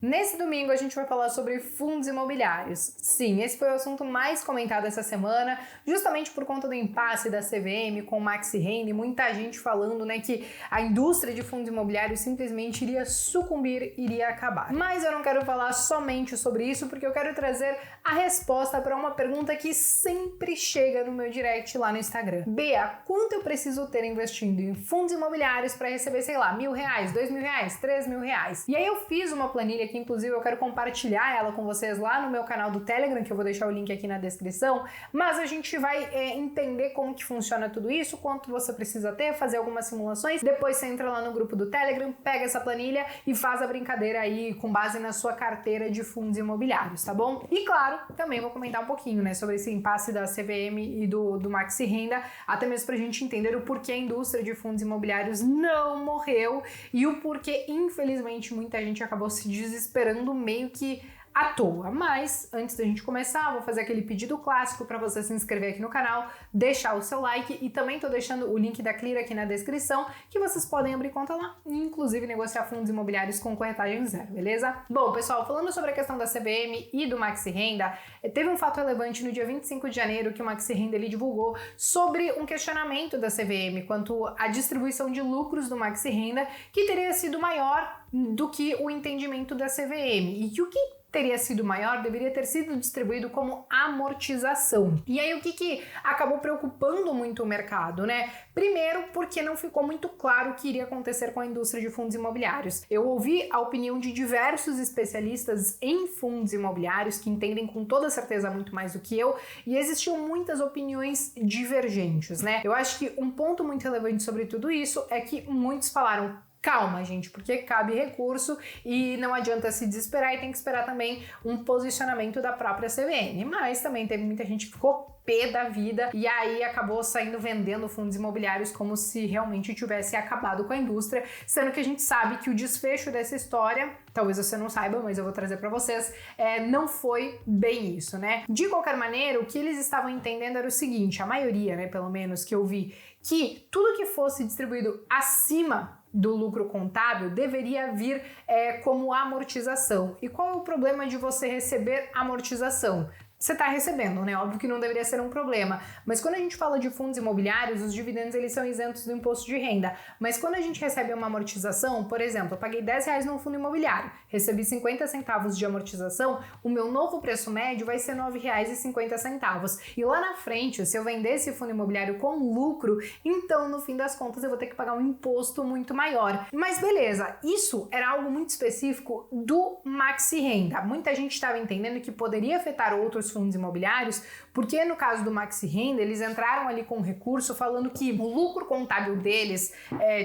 Nesse domingo a gente vai falar sobre fundos imobiliários. Sim, esse foi o assunto mais comentado essa semana, justamente por conta do impasse da CVM com o Maxi Renda e muita gente falando, que a indústria de fundos imobiliários simplesmente iria sucumbir, iria acabar. Mas eu não quero falar somente sobre isso, porque eu quero trazer a resposta para uma pergunta que sempre chega no meu direct lá no Instagram. Bea, quanto eu preciso ter investindo em fundos imobiliários para receber, sei lá, R$1.000, R$2.000, R$3.000? E aí eu fiz uma planilha que inclusive eu quero compartilhar ela com vocês lá no meu canal do Telegram, que eu vou deixar o link aqui na descrição, mas a gente vai entender como que funciona tudo isso, quanto você precisa ter, fazer algumas simulações, depois você entra lá no grupo do Telegram, pega essa planilha e faz a brincadeira aí com base na sua carteira de fundos imobiliários, tá bom? E claro, também vou comentar um pouquinho, sobre esse impasse da CVM e do Maxi Renda, até mesmo pra gente entender o porquê a indústria de fundos imobiliários não morreu e o porquê, infelizmente, muita gente acabou se desesperando meio que à toa. Mas antes da gente começar, vou fazer aquele pedido clássico para você se inscrever aqui no canal, deixar o seu like e também tô deixando o link da Clear aqui na descrição, que vocês podem abrir conta lá e inclusive negociar fundos imobiliários com corretagem zero, beleza? Bom, pessoal, falando sobre a questão da CVM e do Maxi Renda, teve um fato relevante no dia 25 de janeiro que o Maxi Renda ele divulgou sobre um questionamento da CVM quanto à distribuição de lucros do Maxi Renda, que teria sido maior do que o entendimento da CVM e que o que teria sido maior deveria ter sido distribuído como amortização. E aí o que acabou preocupando muito o mercado, Primeiro, porque não ficou muito claro o que iria acontecer com a indústria de fundos imobiliários. Eu ouvi a opinião de diversos especialistas em fundos imobiliários que entendem com toda certeza muito mais do que eu, e existiam muitas opiniões divergentes, Eu acho que um ponto muito relevante sobre tudo isso é que muitos falaram: calma, gente, porque cabe recurso e não adianta se desesperar e tem que esperar também um posicionamento da própria CVM. Mas também teve muita gente que ficou pé da vida e aí acabou saindo vendendo fundos imobiliários como se realmente tivesse acabado com a indústria, sendo que a gente sabe que o desfecho dessa história, talvez você não saiba, mas eu vou trazer para vocês, não foi bem isso, De qualquer maneira, o que eles estavam entendendo era o seguinte, a maioria, pelo menos que eu vi, que tudo que fosse distribuído acima do lucro contábil deveria vir como amortização. E qual é o problema de você receber amortização? Você está recebendo, Óbvio que não deveria ser um problema, mas quando a gente fala de fundos imobiliários, os dividendos eles são isentos do imposto de renda, mas quando a gente recebe uma amortização, por exemplo, eu paguei R$10 num fundo imobiliário, recebi 50 centavos de amortização, o meu novo preço médio vai ser R$9,50. E lá na frente, se eu vender esse fundo imobiliário com lucro, então no fim das contas eu vou ter que pagar um imposto muito maior. Mas beleza, isso era algo muito específico do Maxi Renda. Muita gente estava entendendo que poderia afetar outros fundos imobiliários, porque no caso do Maxi Renda, eles entraram ali com um recurso falando que o lucro contábil deles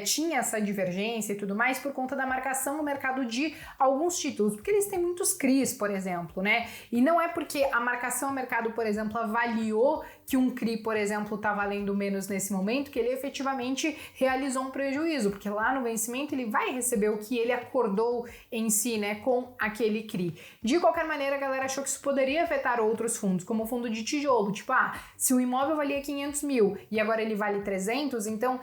tinha essa divergência e tudo mais por conta da marcação no mercado de alguns títulos, porque eles têm muitos CRIs, por exemplo, E não é porque a marcação no mercado, por exemplo, avaliou que um CRI, por exemplo, está valendo menos nesse momento, que ele efetivamente realizou um prejuízo, porque lá no vencimento ele vai receber o que ele acordou em si, com aquele CRI. De qualquer maneira, a galera achou que isso poderia afetar outros fundos, como o fundo de tijolo, tipo, se o imóvel valia 500 mil e agora ele vale 300, então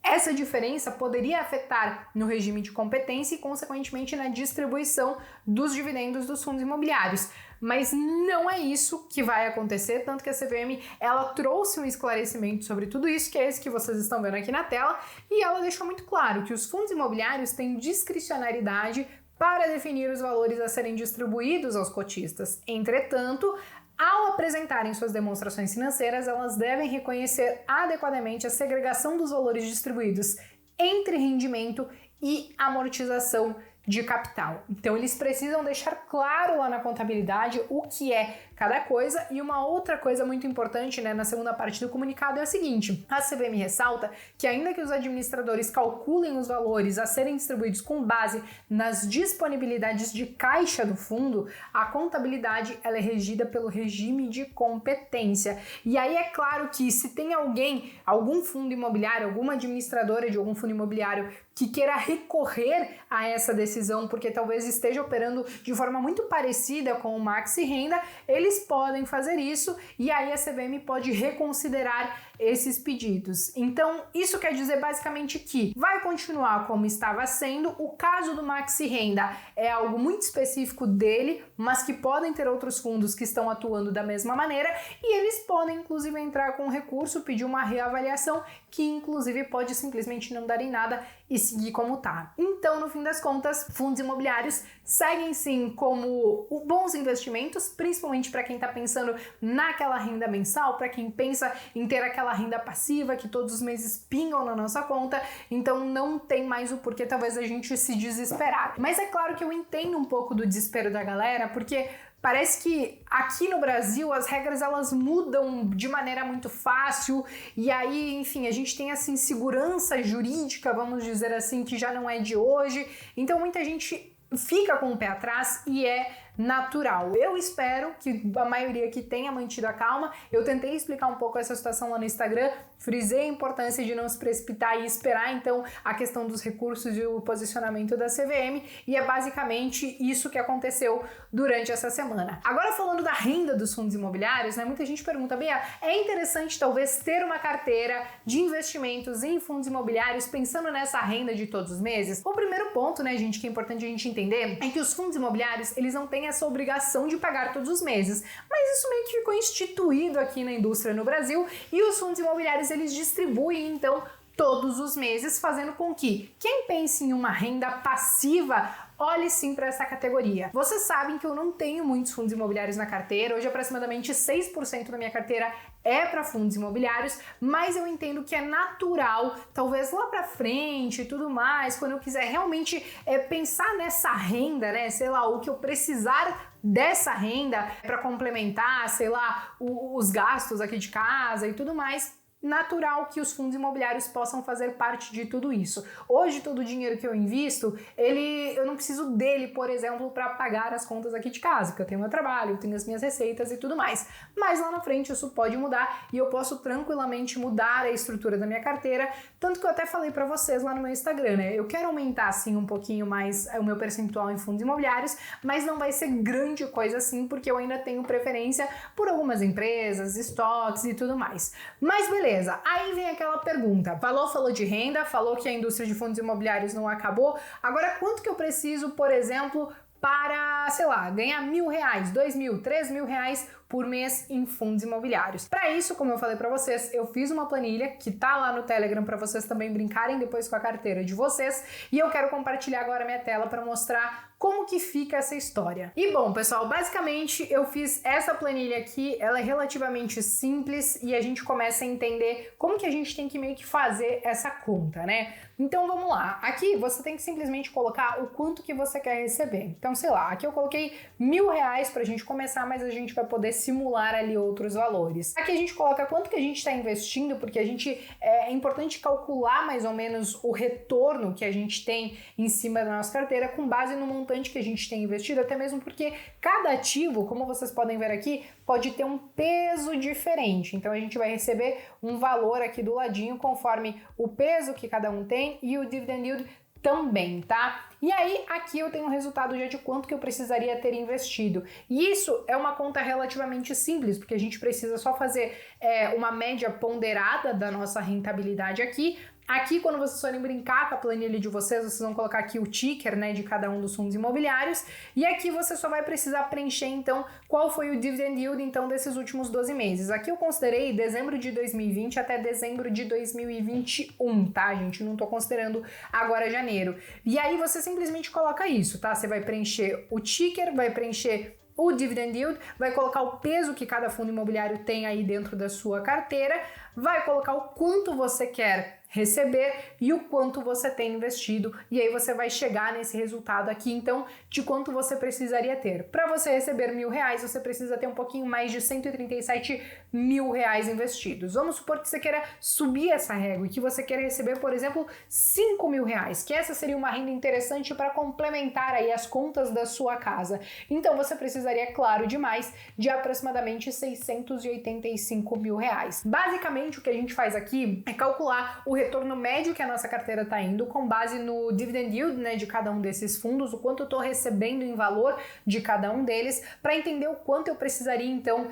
essa diferença poderia afetar no regime de competência e, consequentemente, na distribuição dos dividendos dos fundos imobiliários. Mas não é isso que vai acontecer, tanto que a CVM ela trouxe um esclarecimento sobre tudo isso, que é esse que vocês estão vendo aqui na tela, e ela deixou muito claro que os fundos imobiliários têm discricionariedade para definir os valores a serem distribuídos aos cotistas. Entretanto, ao apresentarem suas demonstrações financeiras, elas devem reconhecer adequadamente a segregação dos valores distribuídos entre rendimento e amortização de capital. Então eles precisam deixar claro lá na contabilidade o que é cada coisa. E uma outra coisa muito importante, na segunda parte do comunicado é a seguinte: a CVM ressalta que ainda que os administradores calculem os valores a serem distribuídos com base nas disponibilidades de caixa do fundo, a contabilidade ela é regida pelo regime de competência. E aí é claro que se tem algum fundo imobiliário, alguma administradora de algum fundo imobiliário que queira recorrer a essa decisão, porque talvez esteja operando de forma muito parecida com o Maxi Renda, eles podem fazer isso e aí a CVM pode reconsiderar esses pedidos. Então, isso quer dizer basicamente que vai continuar como estava sendo. O caso do Maxi Renda é algo muito específico dele, mas que podem ter outros fundos que estão atuando da mesma maneira e eles podem, inclusive, entrar com recurso, pedir uma reavaliação, que, inclusive, pode simplesmente não dar em nada e seguir como tá. Então, no fim das contas, fundos imobiliários seguem sim como bons investimentos, principalmente para quem está pensando naquela renda mensal, para quem pensa em ter aquela renda passiva que todos os meses pingam na nossa conta, então não tem mais o porquê talvez a gente se desesperar. Mas é claro que eu entendo um pouco do desespero da galera, porque parece que aqui no Brasil as regras elas mudam de maneira muito fácil e aí, enfim, a gente tem essa insegurança jurídica, vamos dizer assim, que já não é de hoje. Então muita gente fica com o pé atrás e é natural. Eu espero que a maioria que tenha mantido a calma. Eu tentei explicar um pouco essa situação lá no Instagram, frisei a importância de não se precipitar e esperar então a questão dos recursos e o posicionamento da CVM, e é basicamente isso que aconteceu durante essa semana. Agora falando da renda dos fundos imobiliários, né, muita gente pergunta, Bia, é interessante talvez ter uma carteira de investimentos em fundos imobiliários pensando nessa renda de todos os meses? O primeiro ponto, né, gente, que é importante a gente entender é que os fundos imobiliários, eles não têm essa obrigação de pagar todos os meses, mas isso meio que ficou instituído aqui na indústria no Brasil e os fundos imobiliários eles distribuem então todos os meses, fazendo com que quem pense em uma renda passiva olhe sim para essa categoria. Vocês sabem que eu não tenho muitos fundos imobiliários na carteira, hoje aproximadamente 6% da minha carteira é para fundos imobiliários, mas eu entendo que é natural, talvez lá para frente e tudo mais, quando eu quiser realmente pensar nessa renda, né, sei lá, o que eu precisar dessa renda para complementar, sei lá, os gastos aqui de casa e tudo mais, natural que os fundos imobiliários possam fazer parte de tudo isso. Hoje, todo o dinheiro que eu invisto, eu não preciso dele, por exemplo, para pagar as contas aqui de casa, porque eu tenho meu trabalho, eu tenho as minhas receitas e tudo mais. Mas lá na frente isso pode mudar e eu posso tranquilamente mudar a estrutura da minha carteira, tanto que eu até falei para vocês lá no meu Instagram, né? Eu quero aumentar, assim, um pouquinho mais o meu percentual em fundos imobiliários, mas não vai ser grande coisa assim, porque eu ainda tenho preferência por algumas empresas, estoques e tudo mais. Mas beleza. Aí vem aquela pergunta, falou de renda, falou que a indústria de fundos imobiliários não acabou, agora quanto que eu preciso, por exemplo, para, sei lá, ganhar R$1.000, R$2.000, R$3.000 por mês em fundos imobiliários. Para isso, como eu falei para vocês, eu fiz uma planilha que tá lá no Telegram para vocês também brincarem depois com a carteira de vocês, e eu quero compartilhar agora minha tela para mostrar como que fica essa história. E bom, pessoal, basicamente eu fiz essa planilha aqui, ela é relativamente simples e a gente começa a entender como que a gente tem que meio que fazer essa conta, né? Então vamos lá, aqui você tem que simplesmente colocar o quanto que você quer receber. Então, sei lá, aqui eu coloquei R$1.000 pra gente começar, mas a gente vai poder simular ali outros valores. Aqui a gente coloca quanto que a gente está investindo, porque é importante calcular mais ou menos o retorno que a gente tem em cima da nossa carteira com base no montante que a gente tem investido, até mesmo porque cada ativo, como vocês podem ver aqui, pode ter um peso diferente. Então a gente vai receber um valor aqui do ladinho conforme o peso que cada um tem e o dividend yield também, tá? E aí, aqui eu tenho um resultado já de quanto que eu precisaria ter investido. E isso é uma conta relativamente simples, porque a gente precisa só fazer uma média ponderada da nossa rentabilidade aqui. Aqui, quando vocês forem brincar com a planilha de vocês vão colocar aqui o ticker, né, de cada um dos fundos imobiliários, e aqui você só vai precisar preencher, então, qual foi o dividend yield, então, desses últimos 12 meses. Aqui eu considerei dezembro de 2020 até dezembro de 2021, tá, gente? Não tô considerando agora janeiro. E aí você simplesmente coloca isso, tá? Você vai preencher o ticker, vai preencher o dividend yield, vai colocar o peso que cada fundo imobiliário tem aí dentro da sua carteira, vai colocar o quanto você quer receber e o quanto você tem investido, e aí você vai chegar nesse resultado aqui, então, de quanto você precisaria ter. Para você receber R$1.000, você precisa ter um pouquinho mais de R$137.000 investidos. Vamos supor que você queira subir essa régua e que você queira receber, por exemplo, R$5.000, que essa seria uma renda interessante para complementar aí as contas da sua casa. Então, você precisaria, claro, de aproximadamente R$685.000. Basicamente, o que a gente faz aqui é calcular o retorno médio que a nossa carteira está indo, com base no dividend yield, né, de cada um desses fundos, o quanto eu estou recebendo em valor de cada um deles, para entender o quanto eu precisaria, então,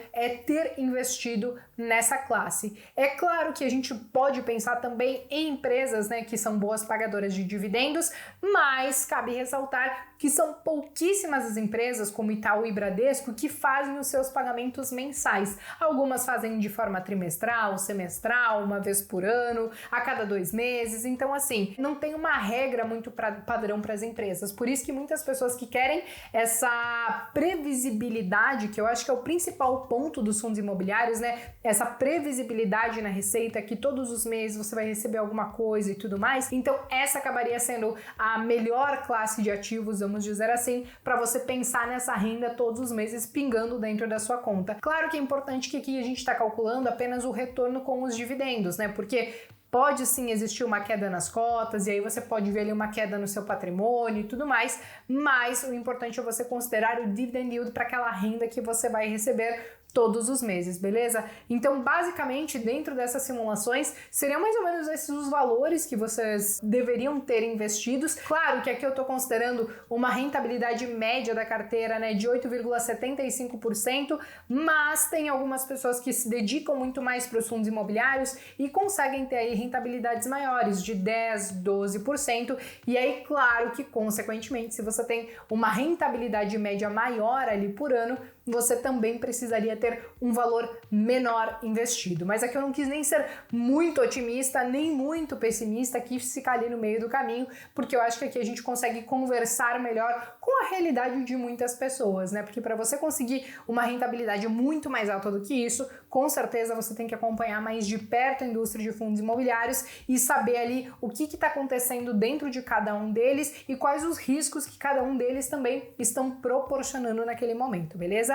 ter investido nessa classe. É claro que a gente pode pensar também em empresas, né, que são boas pagadoras de dividendos, mas cabe ressaltar que são pouquíssimas as empresas, como Itaú e Bradesco, que fazem os seus pagamentos mensais. Algumas fazem de forma trimestral, semestral, uma vez por ano, a cada 2 meses. Então, assim, não tem uma regra muito padrão para as empresas. Por isso que muitas pessoas que querem essa previsibilidade, que eu acho que é o principal ponto dos fundos imobiliários, né? Essa previsibilidade na receita, que todos os meses você vai receber alguma coisa e tudo mais. Então, essa acabaria sendo a melhor classe de ativos, vamos dizer assim, para você pensar nessa renda todos os meses pingando dentro da sua conta. Claro que é importante que aqui a gente está calculando apenas o retorno com os dividendos, né? Porque pode sim existir uma queda nas cotas, e aí você pode ver ali uma queda no seu patrimônio e tudo mais, mas o importante é você considerar o dividend yield para aquela renda que você vai receber todos os meses, beleza? Então, basicamente, dentro dessas simulações, seriam mais ou menos esses os valores que vocês deveriam ter investidos. Claro que aqui eu estou considerando uma rentabilidade média da carteira, né, de 8,75%, mas tem algumas pessoas que se dedicam muito mais para os fundos imobiliários e conseguem ter aí rentabilidades maiores, de 10, 12%, e aí, claro que, consequentemente, se você tem uma rentabilidade média maior ali por ano, você também precisaria ter um valor menor investido. Mas aqui eu não quis nem ser muito otimista, nem muito pessimista, quis ficar ali no meio do caminho, porque eu acho que aqui a gente consegue conversar melhor com a realidade de muitas pessoas, né? Porque para você conseguir uma rentabilidade muito mais alta do que isso, com certeza você tem que acompanhar mais de perto a indústria de fundos imobiliários e saber ali o que está acontecendo dentro de cada um deles e quais os riscos que cada um deles também estão proporcionando naquele momento, beleza?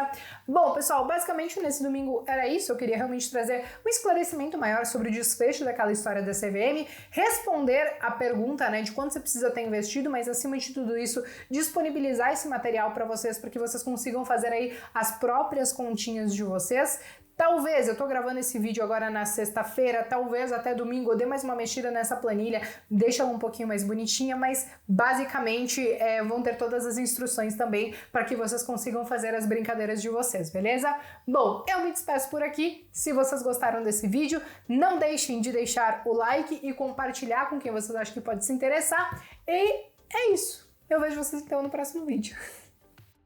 Bom, pessoal, basicamente nesse domingo era isso. Eu queria realmente trazer um esclarecimento maior sobre o desfecho daquela história da CVM, responder a pergunta, né, de quanto você precisa ter investido, mas acima de tudo isso, disponibilizar esse material para vocês, para que vocês consigam fazer aí as próprias continhas de vocês. Talvez, eu tô gravando esse vídeo agora na sexta-feira, talvez até domingo eu dê mais uma mexida nessa planilha, deixa ela um pouquinho mais bonitinha, mas basicamente vão ter todas as instruções também para que vocês consigam fazer as brincadeiras de vocês, beleza? Bom, eu me despeço por aqui. Se vocês gostaram desse vídeo, não deixem de deixar o like e compartilhar com quem vocês acham que pode se interessar. E é isso. Eu vejo vocês então no próximo vídeo.